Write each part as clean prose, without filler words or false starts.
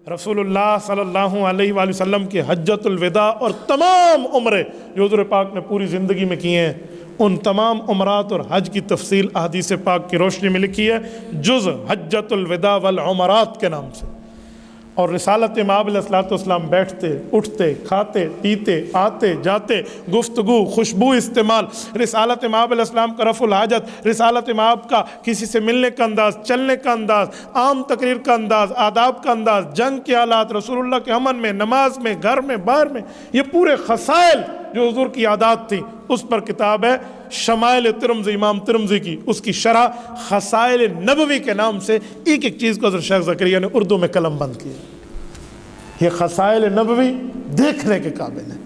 رسول اللہ صلی اللہ علیہ وآلہ وسلم کے حجۃ الوداع اور تمام عمرے جو حضور پاک نے پوری زندگی میں کیے ہیں، ان تمام عمرات اور حج کی تفصیل احادیث پاک کی روشنی میں لکھی ہے، جز حجۃ الوداع والعمرات کے نام سے۔ اور رسالت مآب علیہ الصلوۃ والسلام بیٹھتے، اٹھتے، کھاتے، پیتے، آتے جاتے، گفتگو، خوشبو استعمال، رسالت مآب علیہ السلام کا رفع الحاجت، رسالت مآب کا کسی سے ملنے کا انداز، چلنے کا انداز، عام تقریر کا انداز، آداب کا انداز، جنگ کے حالات، رسول اللہ کے امن میں، نماز میں، گھر میں، باہر میں، یہ پورے خصائل جو حضور کی عادات تھیں، اس پر کتاب ہے شمائل ترمذی، امام ترمذی کی، اس کی شرح خصائل نبوی کے نام سے ایک ایک چیز کو حضرت شیخ زکریا نے اردو میں قلم بند کیا۔ یہ خصائل نبوی دیکھنے کے قابل ہے،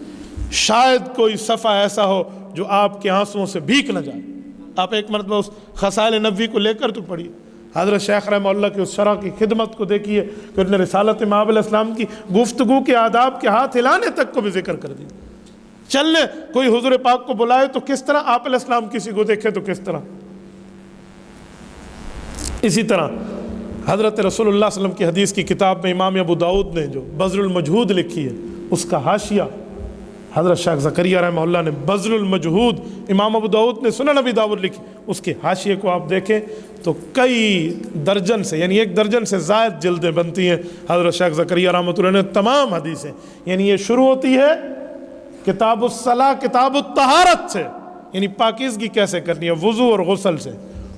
شاید کوئی صفحہ ایسا ہو جو آپ کے آنسوؤں سے بھیگ نہ جائے۔ آپ ایک مرتبہ اس خصائل نبوی کو لے کر تو پڑھیے، حضرت شیخ رحمہ اللہ کی اس شرح کی خدمت کو دیکھیے کہ انہوں نے رسالت مآب علیہ السلام کی گفتگو کے آداب کے ہاتھ ہلانے تک کو بھی ذکر کر دیا۔ چلنے، کوئی حضور پاک کو بلائے تو کس طرح، آپ علیہ السلام کسی کو دیکھے تو کس طرح۔ اسی طرح حضرت رسول اللہ صلی اللہ علیہ وسلم کی حدیث کی کتاب میں امام ابو داؤد نے جو بذل المجہود لکھی ہے، اس کا حاشیہ حضرت شیخ زکریا رحمہ اللہ نے بذل المجہود، امام ابو داؤد نے سنن نبی داؤد لکھی، اس کے حاشیے کو آپ دیکھیں تو کئی درجن سے، یعنی 1 درجن سے زائد جلدیں بنتی ہیں حضرت شیخ زکریا رحمۃ اللہ نے تمام حدیثیں۔ یعنی یہ شروع ہوتی ہے کتاب الصلاۃ، کتاب الطہارت سے، یعنی پاکیزگی کیسے کرنی ہے وضو اور غسل سے،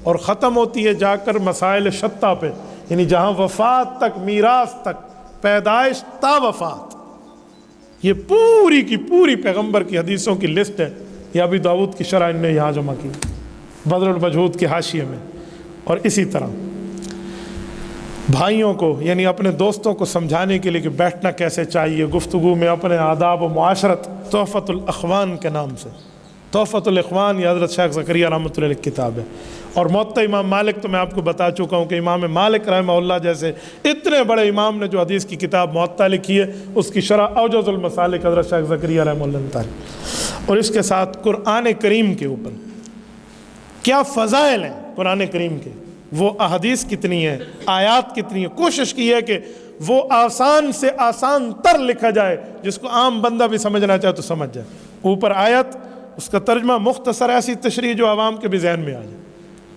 اور ختم ہوتی ہے جا کر مسائل شتہ پہ، یعنی جہاں وفات تک، میراث تک، پیدائش تا وفات، یہ پوری کی پوری پیغمبر کی حدیثوں کی لسٹ ہے۔ یہ ابی داؤد کی شرح نے یہاں جمع کی بذل المجہود کے حاشیے میں۔ اور اسی طرح بھائیوں کو، یعنی اپنے دوستوں کو سمجھانے کے لیے کہ بیٹھنا کیسے چاہیے گفتگو میں، اپنے آداب و معاشرت، تحفۃ الاخوان کے نام سے، تحفۃ الاخوان یہ حضرت شیخ زکریا رحمۃ اللہ علیہ کی کتاب ہے۔ اور موطا امام مالک تو میں آپ کو بتا چکا ہوں کہ امام مالک رحمہ اللہ جیسے اتنے بڑے امام نے جو حدیث کی کتاب موطا لکھی ہے، اس کی شرح اوجز المسالک حضرت شیخ زکریا رحمہ اللہ تعالی۔ اور اس کے ساتھ قرآن کریم کے اوپر کیا فضائل ہیں قرآن کریم کے، وہ احادیث کتنی ہیں، آیات کتنی ہیں، کوشش کی ہے کہ وہ آسان سے آسان تر لکھا جائے جس کو عام بندہ بھی سمجھنا چاہے تو سمجھ جائے۔ اوپر آیت، اس کا ترجمہ، مختصر ایسی تشریح جو عوام کے بھی ذہن میں آ جائے،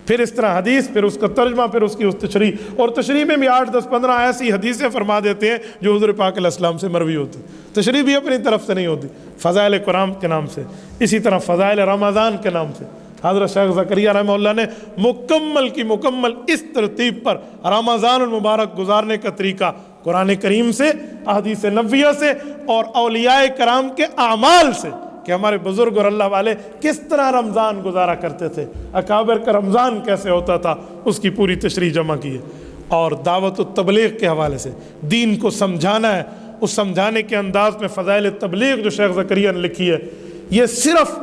پھر اس طرح حدیث، پھر اس کا ترجمہ، پھر اس کی اس تشریح، اور تشریح میں بھی 8 10 15 ایسی حدیثیں فرما دیتے ہیں جو حضور پاک علیہ السلام سے مروی ہوتی، تشریح بھی اپنی طرف سے نہیں ہوتی، فضائل قرآن کے نام سے۔ اسی طرح فضائل رمضان کے نام سے حضرت شیخ زکریا رحمہ اللہ نے مکمل کی مکمل اس ترتیب پر رمضان المبارک گزارنے کا طریقہ قرآن کریم سے، احادیث نبویہ سے، اور اولیاء کرام کے اعمال سے، کہ ہمارے بزرگ اور اللہ والے کس طرح رمضان گزارا کرتے تھے، اکابر کا رمضان کیسے ہوتا تھا، اس کی پوری تشریح جمع کی ہے۔ اور دعوت و تبلیغ کے حوالے سے دین کو سمجھانا ہے، اس سمجھانے کے انداز میں فضائل تبلیغ جو شیخ زکریا نے لکھی ہے، یہ صرف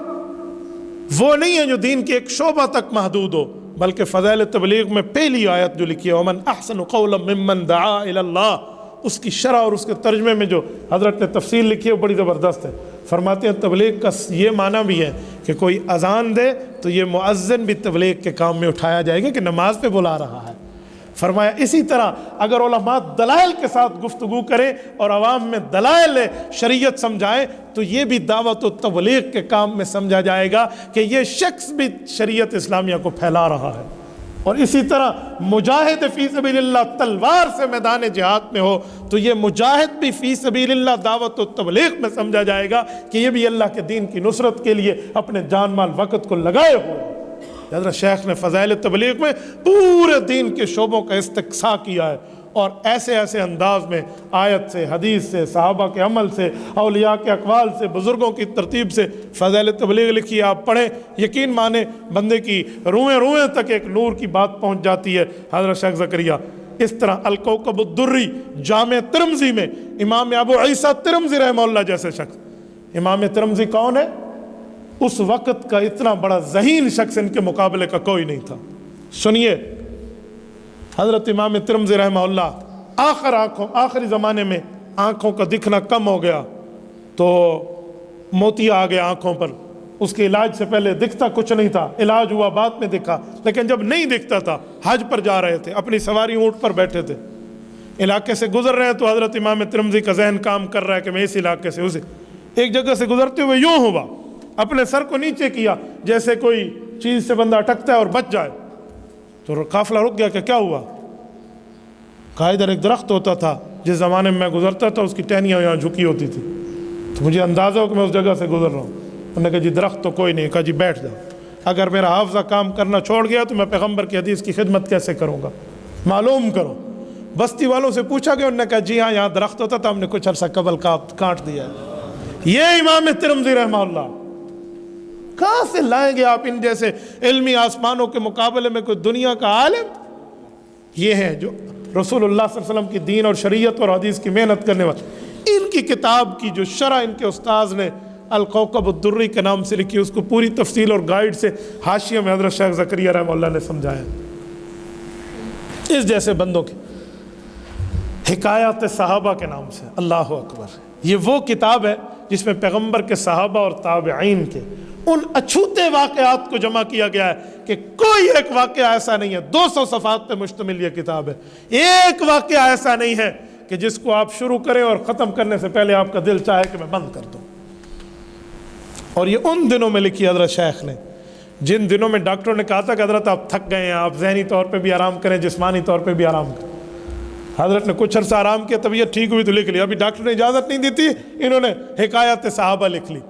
وہ نہیں ہے جو دین کے ایک شعبہ تک محدود ہو، بلکہ فضائل تبلیغ میں پہلی آیت جو لکھی ہے وَمَنْ أَحْسَنُ قَوْلًا مِّمَّنْ دَعَا إِلَى اللَّهِ، اس کی شرح اور اس کے ترجمے میں جو حضرت نے تفصیل لکھی ہے وہ بڑی زبردست ہے۔ فرماتے ہیں تبلیغ کا یہ معنی بھی ہے کہ کوئی اذان دے تو یہ مؤذن بھی تبلیغ کے کام میں اٹھایا جائے گا کہ نماز پہ بلا رہا ہے۔ فرمایا اسی طرح اگر علماء دلائل کے ساتھ گفتگو کریں اور عوام میں دلائل شریعت سمجھائیں تو یہ بھی دعوت و تبلیغ کے کام میں سمجھا جائے گا کہ یہ شخص بھی شریعت اسلامیہ کو پھیلا رہا ہے۔ اور اسی طرح مجاہد فی سبیل اللہ تلوار سے میدان جہاد میں ہو تو یہ مجاہد بھی فی سبیل اللہ دعوت و تبلیغ میں سمجھا جائے گا کہ یہ بھی اللہ کے دین کی نصرت کے لیے اپنے جان مال وقت کو لگائے ہوئے۔ حضرت شیخ نے فضائل تبلیغ میں پورے دین کے شعبوں کا استقصاء کیا ہے، اور ایسے ایسے انداز میں آیت سے، حدیث سے، صحابہ کے عمل سے، اولیاء کے اقوال سے، بزرگوں کی ترتیب سے فضائل تبلیغ لکھی ہے۔ آپ پڑھیں، یقین مانیں بندے کی روئیں روئیں تک ایک نور کی بات پہنچ جاتی ہے حضرت شیخ زکریا۔ اس طرح الکوکب الدری جامع ترمذی میں امام ابو عیسیٰ ترمذی رحمہ اللہ جیسے شخص، امام ترمذی کون ہے؟ اس وقت کا اتنا بڑا ذہین شخص ان کے مقابلے کا کوئی نہیں تھا۔ سنیے، حضرت امام ترمذی رحمہ اللہ آخری زمانے میں آنکھوں کا دکھنا کم ہو گیا تو موتیا آ گیا آنکھوں پر، اس کے علاج سے پہلے دکھتا کچھ نہیں تھا، علاج ہوا بعد میں دکھا، لیکن جب نہیں دکھتا تھا حج پر جا رہے تھے، اپنی سواری اونٹ پر بیٹھے تھے، علاقے سے گزر رہے ہیں تو حضرت امام ترمذی کا ذہن کام کر رہا ہے کہ میں اس علاقے سے اسے ایک جگہ سے گزرتے ہوئے یوں ہوا، اپنے سر کو نیچے کیا جیسے کوئی چیز سے بندہ اٹکتا ہے اور بچ جائے، تو قافلہ رک گیا کہ کیا ہوا؟ کہا ادھر ایک درخت ہوتا تھا، جس زمانے میں گزرتا تھا اس کی ٹہنیاں یہاں جھکی ہوتی تھی، تو مجھے اندازہ ہو کہ میں اس جگہ سے گزر رہا ہوں۔ انہوں نے کہا جی درخت تو کوئی نہیں۔ کہا جی بیٹھ جاؤ، اگر میرا حافظہ کام کرنا چھوڑ گیا تو میں پیغمبر کی حدیث کی خدمت کیسے کروں گا، معلوم کرو۔ بستی والوں سے پوچھا گیا، انہوں نے کہا جی ہاں یہاں درخت ہوتا تھا، ہم نے کچھ عرصہ قبل کاٹ دیا ہے۔ یہ امام ترمذی رحمہ اللہ کہاں سے لائیں گے آپ ان جیسے علمی آسمانوں کے مقابلے میں کوئی دنیا کا عالم؟ یہ ہے جو رسول اللہ صلی اللہ علیہ وسلم کی دین اور شریعت اور حدیث کی محنت کرنے والے۔ ان کی کتاب کی جو شرح ان کے استاذ نے الکوكب الدری کے نام سے لکھی، اس کو پوری تفصیل اور گائیڈ سے حاشیہ میں حضرت شیخ زکریا رحمہ اللہ نے سمجھایا۔ اس جیسے بندوں کی حکایات صحابہ کے نام سے، اللہ اکبر، یہ وہ کتاب ہے جس میں پیغمبر کے صحابہ اور تابعین کے ان اچھوتے واقعات کو جمع کیا گیا ہے کہ کوئی ایک واقعہ ایسا نہیں ہے۔ 200 صفحات پہ مشتمل یہ کتاب ہے، ایک واقعہ ایسا نہیں ہے کہ جس کو آپ شروع کریں اور ختم کرنے سے پہلے آپ کا دل چاہے کہ میں بند کر دوں۔ اور یہ ان دنوں میں لکھی حضرت شیخ نے، جن دنوں میں ڈاکٹروں نے کہا تھا کہ حضرت آپ تھک گئے ہیں، آپ ذہنی طور پہ بھی آرام کریں، جسمانی طور پہ بھی آرام کریں۔ حضرت نے کچھ عرصہ آرام کیا، طبیعت ٹھیک ہوئی تو لکھ لی۔ ابھی ڈاکٹر نے اجازت نہیں دی تھی، انہوں نے حکایات صحابہ لکھ لی۔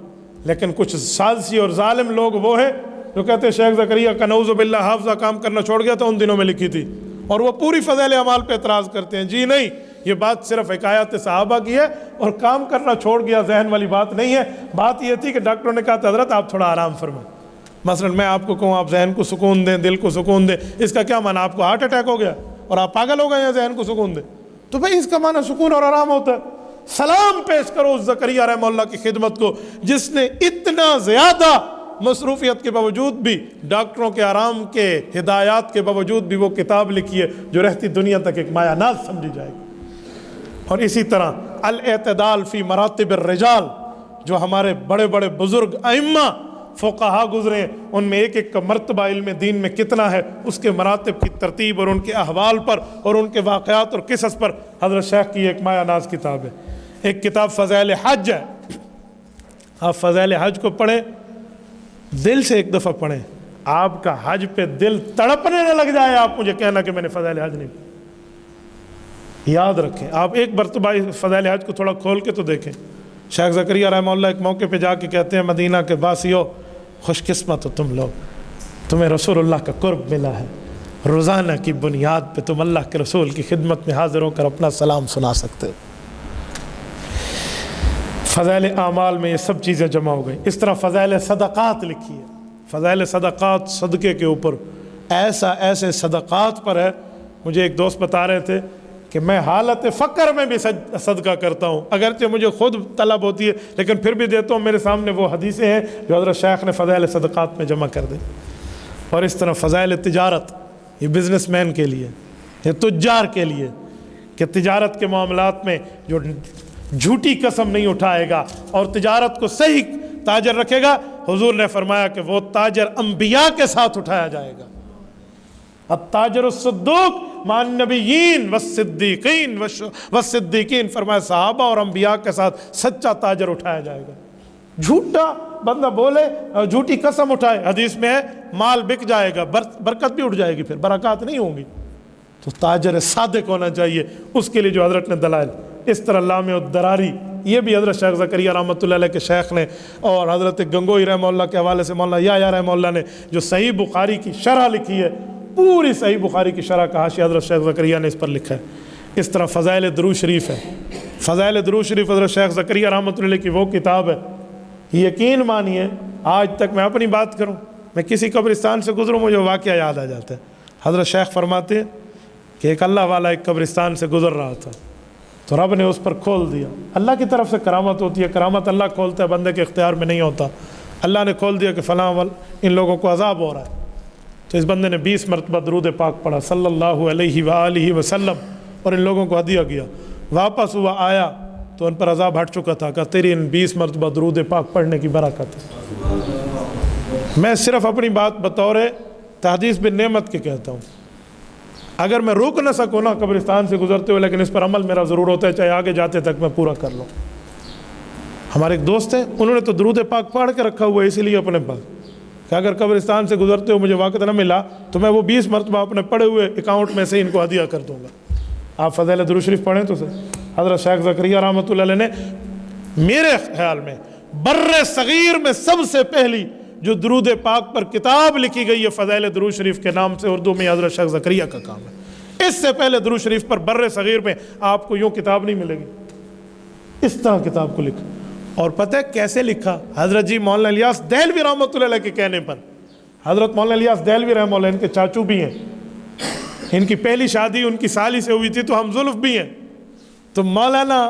لیکن کچھ سازشی اور ظالم لوگ وہ ہیں جو کہتے ہیں شیخ زکریا کا نعوذ باللہ حافظہ کام کرنا چھوڑ گیا تو ان دنوں میں لکھی تھی، اور وہ پوری فضائل اعمال پہ اعتراض کرتے ہیں۔ جی نہیں، یہ بات صرف حکایات صحابہ کی ہے، اور کام کرنا چھوڑ گیا ذہن والی بات نہیں ہے۔ بات یہ تھی کہ ڈاکٹروں نے کہا تھا حضرت آپ تھوڑا آرام فرمائیں، مثلا میں آپ کو کہوں آپ ذہن کو سکون دیں، دل کو سکون دیں، اس کا کیا معنی؟ آپ کو ہارٹ اٹیک ہو گیا اور آپ پاگل ہو گئے یا ذہن کو سکون دیں؟ تو بھائی اس کا معنی سکون اور آرام ہوتا ہے۔ سلام پیش کرو اس زکریا رحمہ اللہ کی خدمت کو، جس نے اتنا زیادہ مصروفیت کے باوجود بھی، ڈاکٹروں کے آرام کے ہدایات کے باوجود بھی وہ کتاب لکھی ہے جو رہتی دنیا تک ایک مایہ ناز سمجھی جائے گی۔ اور اسی طرح الاعتدال فی مراتب الرجال، جو ہمارے بڑے بڑے بزرگ ائمہ فقہا گزرے ہیں، ان میں ایک ایک کا مرتبہ علم دین میں کتنا ہے، اس کے مراتب کی ترتیب اور ان کے احوال پر اور ان کے واقعات اور قصص پر حضرت شیخ کی ایک مایہ ناز کتاب ہے۔ ایک کتاب فضائل حج ہے، آپ فضائل حج کو پڑھیں، دل سے ایک دفعہ پڑھیں، آپ کا حج پہ دل تڑپنے نہ لگ جائے، آپ مجھے کہنا کہ میں نے فضائل حج نہیں پڑھی۔ یاد رکھیں، آپ ایک مرتبہ فضائل حج کو تھوڑا کھول کے تو دیکھیں۔ شیخ زکریا رحمہ اللہ ایک موقع پہ جا کے کہتے ہیں مدینہ کے باسیو، خوش قسمت ہو تم لوگ، تمہیں رسول اللہ کا قرب ملا ہے، روزانہ کی بنیاد پہ تم اللہ کے رسول کی خدمت میں حاضر ہو کر اپنا سلام سنا سکتے ہو۔ فضائل اعمال میں یہ سب چیزیں جمع ہو گئی۔ اس طرح فضائل صدقات لکھی ہے، فضائل صدقات، صدقے کے اوپر ایسے صدقات پر ہے۔ مجھے ایک دوست بتا رہے تھے کہ میں حالت فقر میں بھی صدقہ کرتا ہوں، اگرچہ مجھے خود طلب ہوتی ہے لیکن پھر بھی دیتا ہوں۔ میرے سامنے وہ حدیثیں ہیں جو حضرت شیخ نے فضائل صدقات میں جمع کر دی۔ اور اس طرح فضائل تجارت، یہ بزنس مین کے لیے، یہ تجار کے لیے، کہ تجارت کے معاملات میں جو جھوٹی قسم نہیں اٹھائے گا اور تجارت کو صحیح تاجر رکھے گا، حضور نے فرمایا کہ وہ تاجر انبیاء کے ساتھ اٹھایا جائے گا۔ التاجر الصدوق مع النبیین والصدیقین، فرمایا صحابہ اور انبیاء کے ساتھ سچا تاجر اٹھایا جائے گا۔ جھوٹا بندہ بولے، جھوٹی قسم اٹھائے، حدیث میں ہے مال بک جائے گا، برکت بھی اٹھ جائے گی، پھر برکات نہیں ہوں گی۔ تو تاجر صادق ہونا چاہیے، اس کے لیے جو حضرت نے دلائل۔ اس طرح لامع الدراری، یہ بھی حضرت شیخ زکریا رحمۃ اللہ علیہ کے شیخ نے، اور حضرت گنگوئی رحمہ اللہ کے حوالے سے مولانا یحییٰ رحمہ اللہ نے جو صحیح بخاری کی شرح لکھی ہے، پوری صحیح بخاری کی شرح کا حاشیہ حضرت شیخ زکریا نے اس پر لکھا ہے۔ اس طرح فضائل درود شریف ہے، فضائل درود شریف حضرت شیخ زکریا رحمۃ اللہ علیہ کی وہ کتاب ہے، یقین مانیے آج تک میں اپنی بات کروں، میں کسی قبرستان سے گزروں مجھے واقعہ یاد آ جاتا ہے۔ حضرت شیخ فرماتے ہیں کہ ایک اللہ والا ایک قبرستان سے گزر رہا تھا، تو رب نے اس پر کھول دیا۔ اللہ کی طرف سے کرامت ہوتی ہے، کرامت اللہ کھولتا ہے، بندے کے اختیار میں نہیں ہوتا۔ اللہ نے کھول دیا کہ فلاں ان لوگوں کو عذاب ہو رہا ہے، تو اس بندے نے 20 مرتبہ درود پاک پڑھا صلی اللہ علیہ وآلہ وسلم، اور ان لوگوں کو ہدیہ کیا۔ واپس ہوا، آیا تو ان پر عذاب ہٹ چکا تھا، کہ تیری ان 20 مرتبہ درود پاک پڑھنے کی برکت ہے۔ میں صرف اپنی بات بطور تحدیث بن نعمت کے کہتا ہوں، اگر میں روک نہ سکوں نا قبرستان سے گزرتے ہوئے، لیکن اس پر عمل میرا ضرور ہوتا ہے، چاہے آگے جاتے تک میں پورا کر لوں۔ ہمارے ایک دوست ہیں، انہوں نے تو درود پاک پڑھ کے رکھا ہوا ہے اسی لیے اپنے پاس کہ اگر قبرستان سے گزرتے ہوئے مجھے وقت نہ ملا تو میں وہ 20 مرتبہ اپنے پڑے ہوئے اکاؤنٹ میں سے ان کو ہدیہ کر دوں گا۔ آپ فضائل درود شریف پڑھیں تو حضرت شیخ زکریا رحمۃ اللہ علیہ نے میرے خیال میں بر صغیر میں سب سے پہلی جو درود پاک پر کتاب لکھی گئی ہے فضائل درود شریف کے نام سے، اردو میں حضرت شیخ زکریا کا کام ہے۔ اس سے پہلے درود شریف پر بر صغیر میں آپ کو یوں کتاب نہیں ملے گی، اس طرح کتاب کو لکھا۔ اور پتہ ہے کیسے لکھا؟ حضرت جی مولانا الیاس دہلوی رحمۃ اللہ علیہ کے کہنے پر، حضرت مولانا الیاس دہلوی رحمۃ اللہ ان کے چاچو بھی ہیں، ان کی پہلی شادی ان کی سالی سے ہوئی تھی تو ہم زلف بھی ہیں، تو مولانا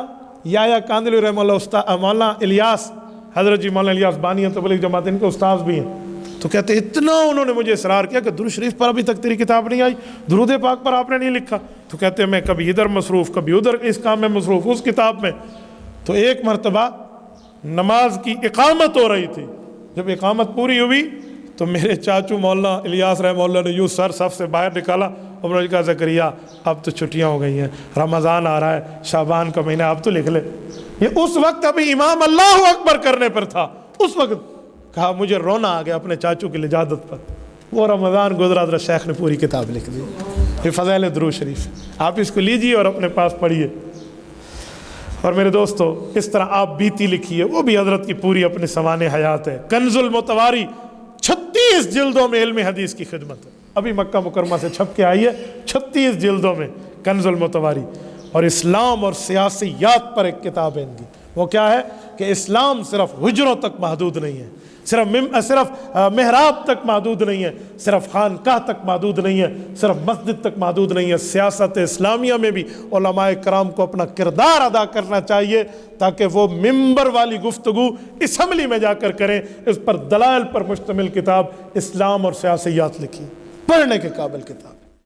یا کاندلوی رحمۃ اللہ مولانا الیاس، حضرت جی مولانا الیاس بانی تبلیغ جماعت ان کے استاذ بھی ہیں، تو کہتے ہیں اتنا انہوں نے مجھے اصرار کیا کہ درود شریف پر ابھی تک تیری کتاب نہیں آئی، درود پاک پر آپ نے نہیں لکھا، تو کہتے ہیں میں کبھی ادھر مصروف، کبھی ادھر اس کام میں مصروف، اس کتاب میں۔ تو ایک مرتبہ نماز کی اقامت ہو رہی تھی، جب اقامت پوری ہوئی تو میرے چاچو مولانا الیاس رحمہ اللہ نے یوں سر صف سے باہر نکالا، انہوں نے کہا زکریا اب تو چھٹیاں ہو گئی ہیں، رمضان آ رہا ہے، شعبان کا مہینہ، اب تو لکھ لے۔ یہ اس وقت ابھی امام اللہ اکبر کرنے پر تھا، اس وقت کہا مجھے رونا آ گیا اپنے چاچو کی لجادت پر۔ وہ رمضان گزرا، حضرت شیخ نے پوری کتاب لکھ دی، یہ فضائل درود شریف، آپ اس کو لیجئے اور اپنے پاس پڑھیے۔ اور میرے دوستو اس طرح آپ بیتی لکھیے، وہ بھی حضرت کی پوری اپنے سوانح حیات ہے۔ کنز المتواری 36 جلدوں میں علم حدیث کی خدمت ہے، ابھی مکہ مکرمہ سے چھپ کے آئی ہے، 36 جلدوں میں کنز المتواری۔ اور اسلام اور سیاسیات پر ایک کتاب ہے ان کی، وہ کیا ہے کہ اسلام صرف حجروں تک محدود نہیں ہے، صرف محراب تک محدود نہیں ہے، صرف خانقاہ تک محدود نہیں ہے، صرف مسجد تک محدود نہیں ہے، سیاست اسلامیہ میں بھی علماء کرام کو اپنا کردار ادا کرنا چاہیے تاکہ وہ ممبر والی گفتگو اسمبلی میں جا کر کریں۔ اس پر دلائل پر مشتمل کتاب اسلام اور سیاسیات لکھی، پڑھنے کے قابل کتاب۔